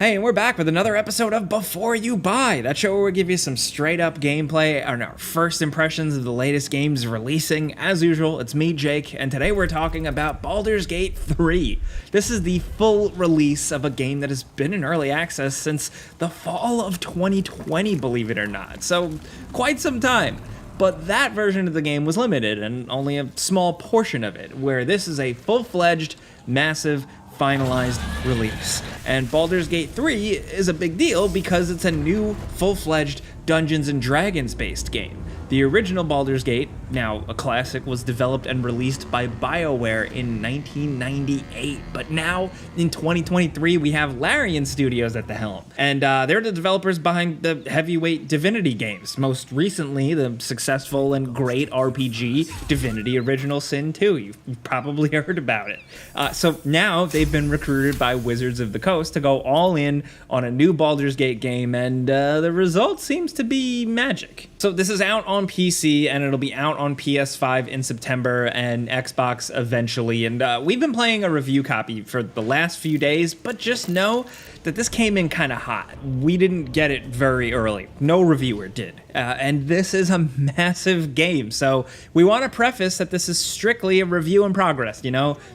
Hey, and we're back with another episode of Before You Buy, that show where we give you some straight-up gameplay and our first impressions of the latest games releasing. As usual, it's me, Jake, and today we're talking about Baldur's Gate 3. This is the full release of a game that has been in early access since the fall of 2020, believe it or not, so quite some time. But that version of the game was limited, and only a small portion of it, where this is a full-fledged, massive, finalized release. And Baldur's Gate 3 is a big deal because it's a new, full-fledged Dungeons & Dragons based game. The original Baldur's Gate, now a classic, was developed and released by BioWare in 1998, but now in 2023 we have Larian Studios at the helm, and they're the developers behind the heavyweight Divinity games, most recently the successful and great RPG Divinity Original Sin 2. You've probably heard about it. So now they've been recruited by Wizards of the Coast to go all in on a new Baldur's Gate game, and the result seems to be magic. So this is out on PC, and it'll be out on PS5 in September and Xbox eventually. And we've been playing a review copy for the last few days, but just know that this came in kind of hot. We didn't get it very early. No reviewer did. And this is a massive game. So we want to preface that this is strictly a review in progress,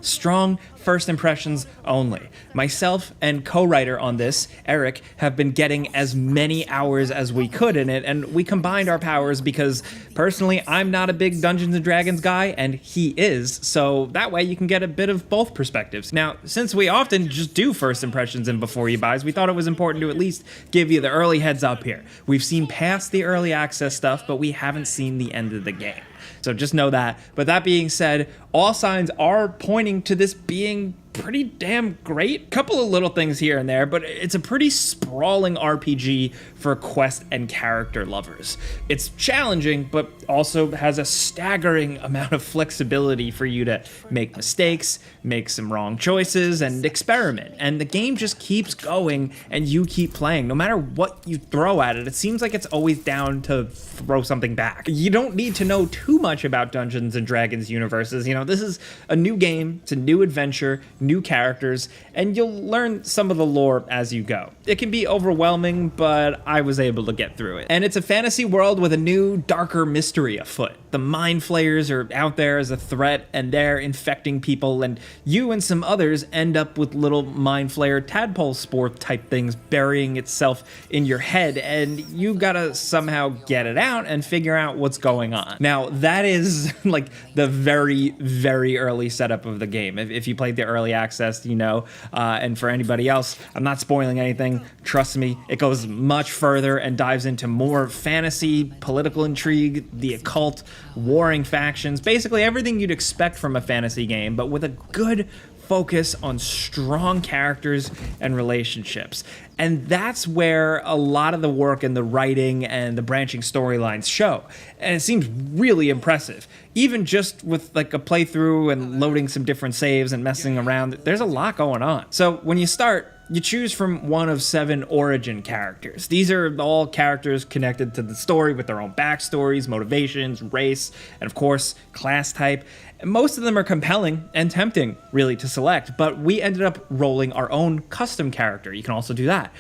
strong first impressions only. Myself and co-writer on this, Eric, have been getting as many hours as we could in it, and we combined our powers because personally I'm not a big Dungeons & Dragons guy and he is, so that way you can get a bit of both perspectives. Now, since we often just do first impressions in Before You Buys, we thought it was important to at least give you the early heads up here. We've seen past the early access stuff, but we haven't seen the end of the game. So just know that. But that being said, all signs are pointing to this being pretty damn great. Couple of little things here and there, but it's a pretty sprawling RPG for quest and character lovers. It's challenging, but also has a staggering amount of flexibility for you to make mistakes, make some wrong choices, and experiment. And the game just keeps going, and you keep playing. No matter what you throw at it, it seems like it's always down to throw something back. You don't need to know too much about Dungeons & Dragons universes. This is a new game, it's a new adventure, new characters, and you'll learn some of the lore as you go. It can be overwhelming, but I was able to get through it. And it's a fantasy world with a new, darker mystery afoot. The Mind Flayers are out there as a threat, and they're infecting people, and you and some others end up with little Mind Flayer tadpole spore type things burying itself in your head, and you gotta somehow get it out and figure out what's going on. Now, that is like the very, very early setup of the game. If you played the early access, and for anybody else, I'm not spoiling anything. Trust me, it goes much further and dives into more fantasy, political intrigue, the occult, warring factions, basically everything you'd expect from a fantasy game, but with a good focus on strong characters and relationships. And that's where a lot of the work and the writing and the branching storylines show. And it seems really impressive. Even just with like a playthrough and loading some different saves and messing around, there's a lot going on. So when you start, you choose from one of 7 origin characters. These are all characters connected to the story with their own backstories, motivations, race, and of course, class type. Most of them are compelling and tempting, really, to select, but we ended up rolling our own custom character. You can also do that.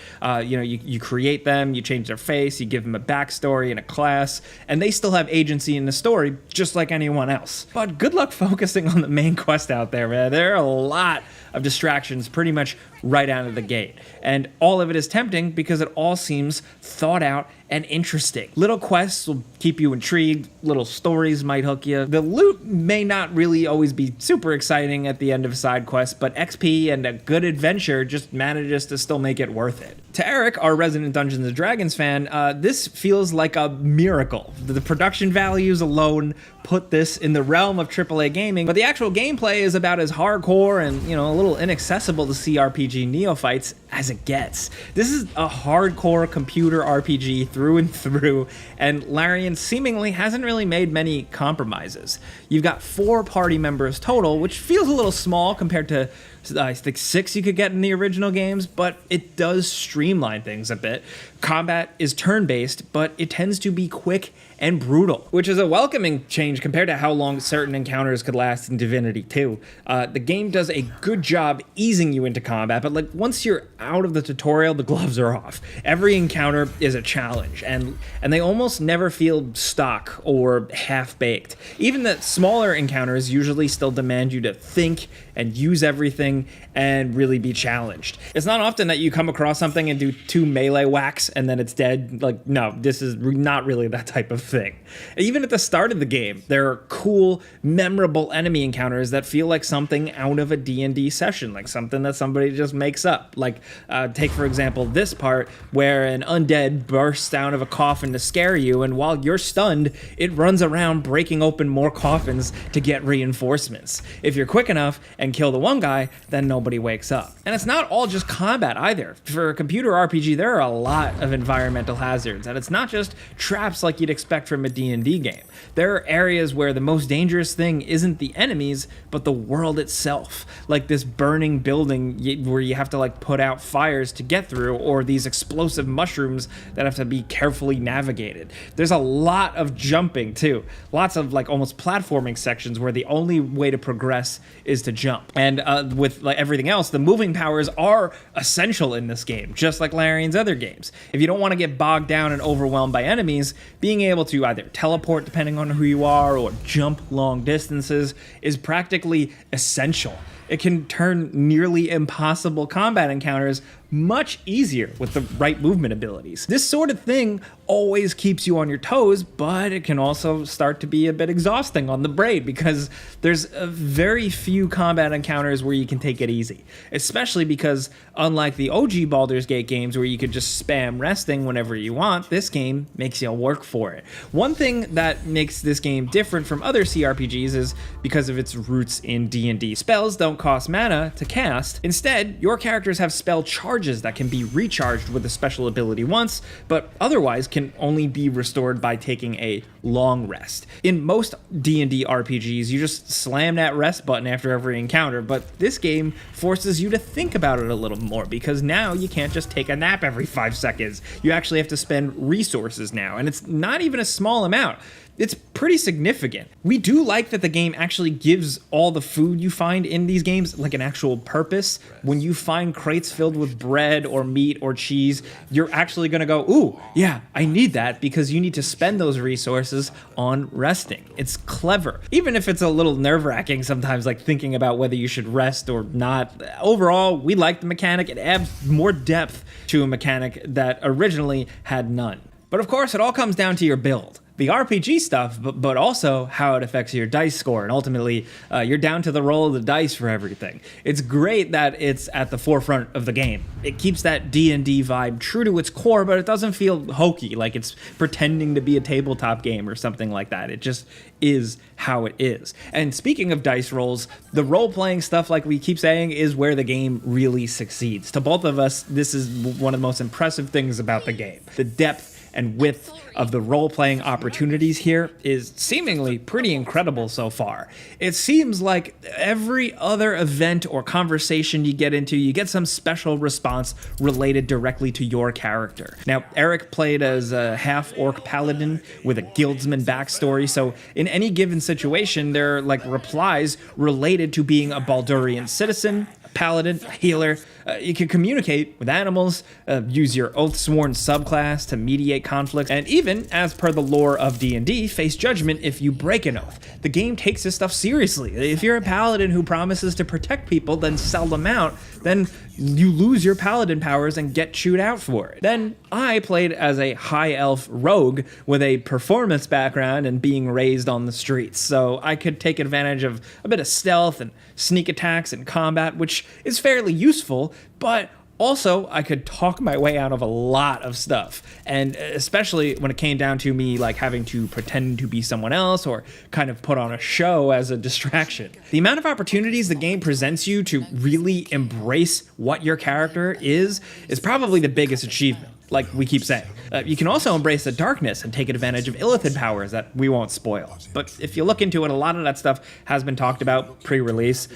You create them, you change their face, you give them a backstory and a class, and they still have agency in the story, just like anyone else. But good luck focusing on the main quest out there, man. There are a lot of distractions pretty much right out of the gate. And all of it is tempting because it all seems thought out and interesting. Little quests will keep you intrigued, little stories might hook you. The loot may not really always be super exciting at the end of side quests, but XP and a good adventure just manages to still make it worth it. To Eric, our resident Dungeons & Dragons fan, this feels like a miracle. The production values alone put this in the realm of AAA gaming, but the actual gameplay is about as hardcore and, a little inaccessible to CRPG neophytes as it gets. This is a hardcore computer RPG through and through, and Larian seemingly hasn't really made many compromises. You've got 4 party members total, which feels a little small compared to I think 6 you could get in the original games, but it does streamline things a bit. Combat is turn-based, but it tends to be quick and brutal, which is a welcoming change compared to how long certain encounters could last in Divinity 2. The game does a good job job easing you into combat, but like once you're out of the tutorial, the gloves are off. Every encounter is a challenge, and they almost never feel stock or half-baked. Even the smaller encounters usually still demand you to think and use everything and really be challenged. It's not often that you come across something and do 2 melee whacks and then it's dead. Like, no, this is not really that type of thing. Even at the start of the game, there are cool, memorable enemy encounters that feel like something out of a D&D session, like something that somebody just makes up. Like, take for example this part where an undead bursts out of a coffin to scare you, and while you're stunned, it runs around breaking open more coffins to get reinforcements. If you're quick enough and kill the one guy, then nobody wakes up. And it's not all just combat either. For a computer RPG, there are a lot of environmental hazards, and it's not just traps like you'd expect from a D&D game. There are areas where the most dangerous thing isn't the enemies, but the world itself. Like this burning building where you have to like put out fires to get through, or these explosive mushrooms that have to be carefully navigated. There's a lot of jumping too. Lots of like almost platforming sections where the only way to progress is to jump. And with like everything else, the moving powers are essential in this game, just like Larian's other games. If you don't want to get bogged down and overwhelmed by enemies, being able to either teleport depending on who you are or jump long distances is practically essential. It can turn nearly impossible combat encounters much easier with the right movement abilities. This sort of thing always keeps you on your toes, but it can also start to be a bit exhausting on the brain because there's very few combat encounters where you can take it easy, especially because unlike the OG Baldur's Gate games where you could just spam resting whenever you want, this game makes you work for it. One thing that makes this game different from other CRPGs is because of its roots in D&D. Spells don't cost mana to cast. Instead, your characters have spell charges that can be recharged with a special ability once, but otherwise can only be restored by taking a long rest. In most D&D RPGs, you just slam that rest button after every encounter, but this game forces you to think about it a little more because now you can't just take a nap every 5 seconds. You actually have to spend resources now, and it's not even a small amount. It's pretty significant. We do like that the game actually gives all the food you find in these games like an actual purpose. When you find crates filled with bread or meat or cheese, you're actually gonna go, ooh, yeah, I need that, because you need to spend those resources on resting. It's clever. Even if it's a little nerve-wracking sometimes, like thinking about whether you should rest or not. Overall, we like the mechanic. It adds more depth to a mechanic that originally had none. But of course, it all comes down to your build. The RPG stuff, but also how it affects your dice score, and ultimately you're down to the roll of the dice for everything. It's great that it's at the forefront of the game. It keeps that D&D vibe true to its core, but it doesn't feel hokey, like it's pretending to be a tabletop game or something like that. It just is how it is. And speaking of dice rolls, the role-playing stuff, like we keep saying, is where the game really succeeds. To both of us, this is one of the most impressive things about the game. The depth and width of the role-playing opportunities here is seemingly pretty incredible so far. It seems like every other event or conversation you get into, you get some special response related directly to your character. Now, Eric played as a half-orc paladin with a guildsman backstory, so in any given situation, there are like replies related to being a Baldurian citizen, paladin, a healer. You can communicate with animals, use your oath-sworn subclass to mediate conflict, and even, as per the lore of D&D, face judgment if you break an oath. The game takes this stuff seriously. If you're a paladin who promises to protect people, then sell them out, then you lose your paladin powers and get chewed out for it. Then I played as a high elf rogue with a performance background and being raised on the streets, so I could take advantage of a bit of stealth and sneak attacks in combat, which is fairly useful, but also I could talk my way out of a lot of stuff, and especially when it came down to me like having to pretend to be someone else or kind of put on a show as a distraction. The amount of opportunities the game presents you to really embrace what your character is probably the biggest achievement. like we keep saying. You can also embrace the darkness and take advantage of illithid powers that we won't spoil. But if you look into it, a lot of that stuff has been talked about pre-release.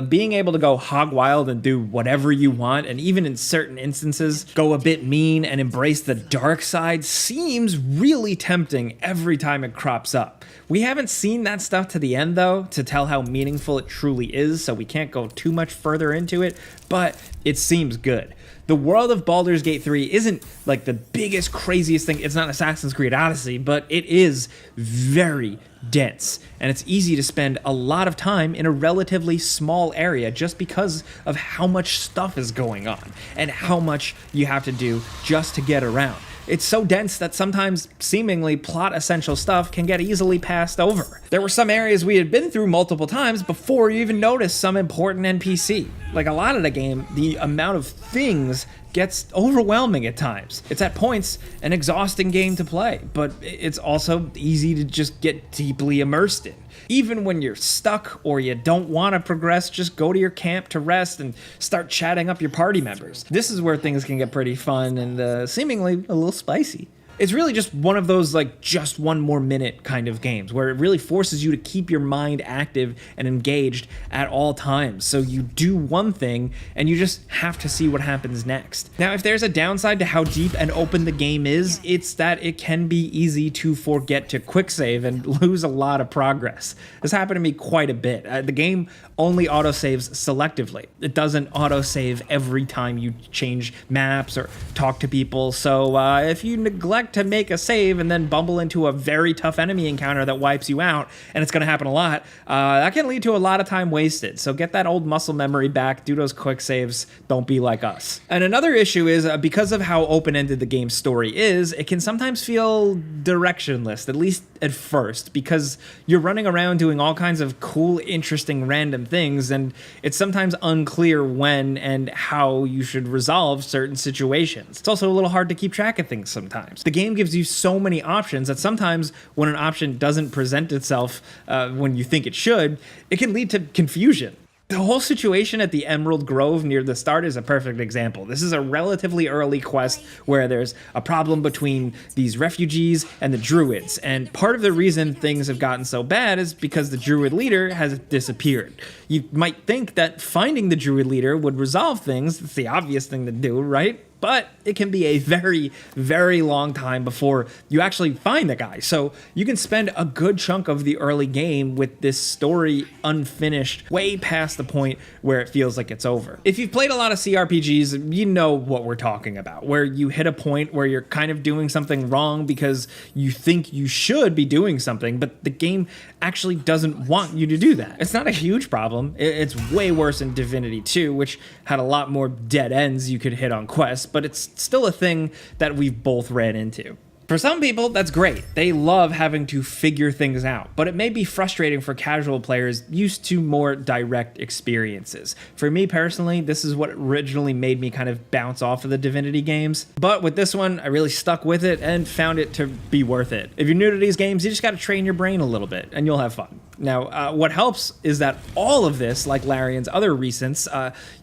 Being able to go hog wild and do whatever you want, and even in certain instances, go a bit mean and embrace the dark side seems really tempting every time it crops up. We haven't seen that stuff to the end, though, to tell how meaningful it truly is, so we can't go too much further into it, but it seems good. The world of Baldur's Gate 3 isn't like the biggest, craziest thing. It's not Assassin's Creed Odyssey, but it is very dense, and it's easy to spend a lot of time in a relatively small area just because of how much stuff is going on and how much you have to do just to get around. It's so dense that sometimes seemingly plot essential stuff can get easily passed over. There were some areas we had been through multiple times before you even noticed some important NPC. Like a lot of the game, the amount of things gets overwhelming at times. It's at points an exhausting game to play, but it's also easy to just get deeply immersed in. Even when you're stuck or you don't want to progress, just go to your camp to rest and start chatting up your party members. This is where things can get pretty fun and seemingly a little spicy. It's really just one of those like just one more minute kind of games where it really forces you to keep your mind active and engaged at all times. So you do one thing and you just have to see what happens next. Now, if there's a downside to how deep and open the game is, it's that it can be easy to forget to quick save and lose a lot of progress. This happened to me quite a bit. The game only autosaves selectively. It doesn't autosave every time you change maps or talk to people. So if you neglect to make a save and then bumble into a very tough enemy encounter that wipes you out, and it's going to happen a lot, that can lead to a lot of time wasted. So get that old muscle memory back, do those quick saves, don't be like us. And another issue is because of how open-ended the game's story is, it can sometimes feel directionless, at least at first, because you're running around doing all kinds of cool, interesting, random things, and it's sometimes unclear when and how you should resolve certain situations. It's also a little hard to keep track of things sometimes. The game gives you so many options that sometimes when an option doesn't present itself when you think it should, it can lead to confusion. The whole situation at the Emerald Grove near the start is a perfect example. This is a relatively early quest where there's a problem between these refugees and the druids, and part of the reason things have gotten so bad is because the druid leader has disappeared. You might think that finding the druid leader would resolve things. It's the obvious thing to do, right? But it can be a very, very long time before you actually find the guy. So you can spend a good chunk of the early game with this story unfinished, way past the point where it feels like it's over. If you've played a lot of CRPGs, you know what we're talking about, where you hit a point where you're kind of doing something wrong because you think you should be doing something, but the game actually doesn't want you to do that. It's not a huge problem. It's way worse in Divinity 2, which had a lot more dead ends you could hit on quests, but it's still a thing that we've both ran into. For some people, that's great. They love having to figure things out, but it may be frustrating for casual players used to more direct experiences. For me personally, this is what originally made me kind of bounce off of the Divinity games, but with this one, I really stuck with it and found it to be worth it. If you're new to these games, you just gotta train your brain a little bit, and you'll have fun. Now, what helps is that all of this, like Larian's other recents,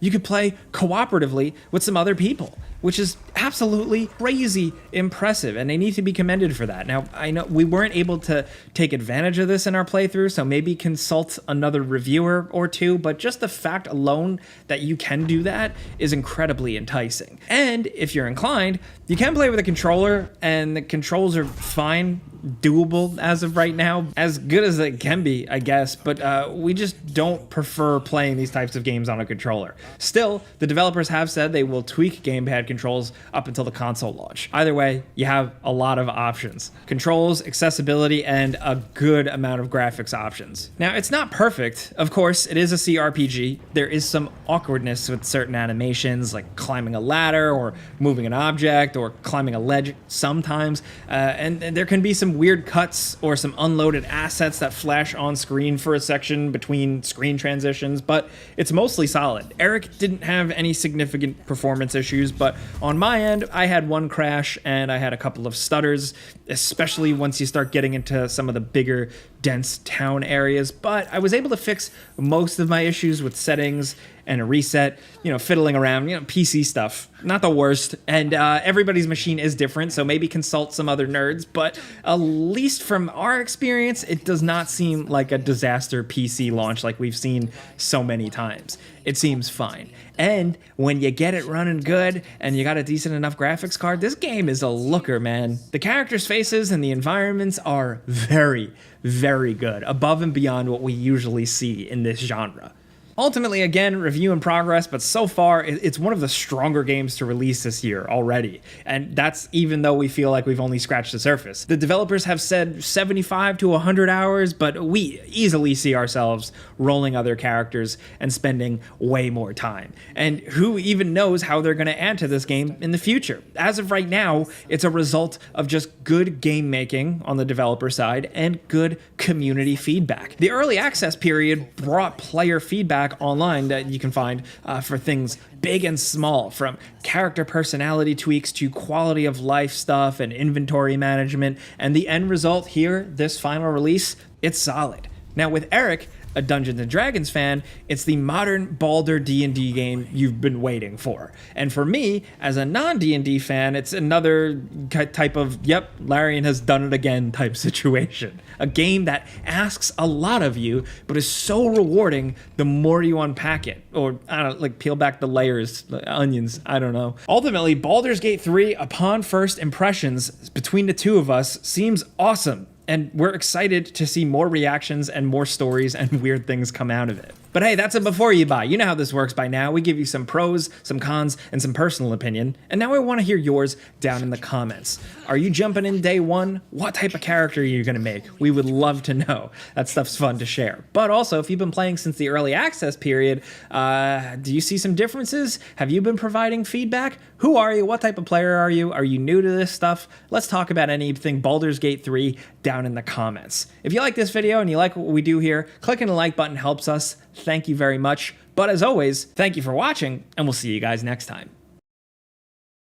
you could play cooperatively with some other people, which is absolutely crazy impressive, and they need to be commended for that. Now, I know we weren't able to take advantage of this in our playthrough, so maybe consult another reviewer or two, but just the fact alone that you can do that is incredibly enticing. And if you're inclined, you can play with a controller, and the controls are fine, doable as of right now, as good as it can be, I guess, but we just don't prefer playing these types of games on a controller. Still, the developers have said they will tweak gamepad controls up until the console launch. Either way, you have a lot of options. Controls, accessibility, and a good amount of graphics options. Now, it's not perfect. Of course, it is a CRPG. There is some awkwardness with certain animations, like climbing a ladder or moving an object or climbing a ledge sometimes, and there can be some weird cuts or some unloaded assets that flash on screen for a section between screen transitions, but it's mostly solid. Eric didn't have any significant performance issues, but on my end, I had one crash and I had a couple of stutters, especially once you start getting into some of the bigger dense town areas, but I was able to fix most of my issues with settings and a reset, fiddling around, PC stuff. Not the worst, and everybody's machine is different, so maybe consult some other nerds, but at least from our experience, it does not seem like a disaster PC launch like we've seen so many times. It seems fine. And when you get it running good and you got a decent enough graphics card, this game is a looker, man. The characters' faces and the environments are very, very good, above and beyond what we usually see in this genre. Ultimately, again, review in progress, but so far, it's one of the stronger games to release this year already. And that's even though we feel like we've only scratched the surface. The developers have said 75 to 100 hours, but we easily see ourselves rolling other characters and spending way more time. And who even knows how they're going to add to this game in the future? As of right now, it's a result of just good game making on the developer side and good community feedback. The early access period brought player feedback online that you can find for things big and small, from character personality tweaks to quality of life stuff and inventory management, and the end result here, this final release, it's solid. Now with Eric, a Dungeons & Dragons fan, it's the modern Baldur D&D game you've been waiting for. And for me, as a non-D&D fan, it's another type of, yep, Larian has done it again type situation. A game that asks a lot of you, but is so rewarding the more you unpack it. Or, I don't know, like peel back the layers, the onions, I don't know. Ultimately, Baldur's Gate 3, upon first impressions between the two of us, seems awesome. And we're excited to see more reactions and more stories and weird things come out of it. But hey, that's a before you buy. You know how this works by now. We give you some pros, some cons, and some personal opinion. And now I want to hear yours down in the comments. Are you jumping in day one? What type of character are you going to make? We would love to know. That stuff's fun to share. But also, if you've been playing since the early access period, do you see some differences? Have you been providing feedback? Who are you? What type of player are you? Are you new to this stuff? Let's talk about anything Baldur's Gate 3 down in the comments. If you like this video and you like what we do here, clicking the like button helps us. Thank you very much. But as always, thank you for watching, and we'll see you guys next time.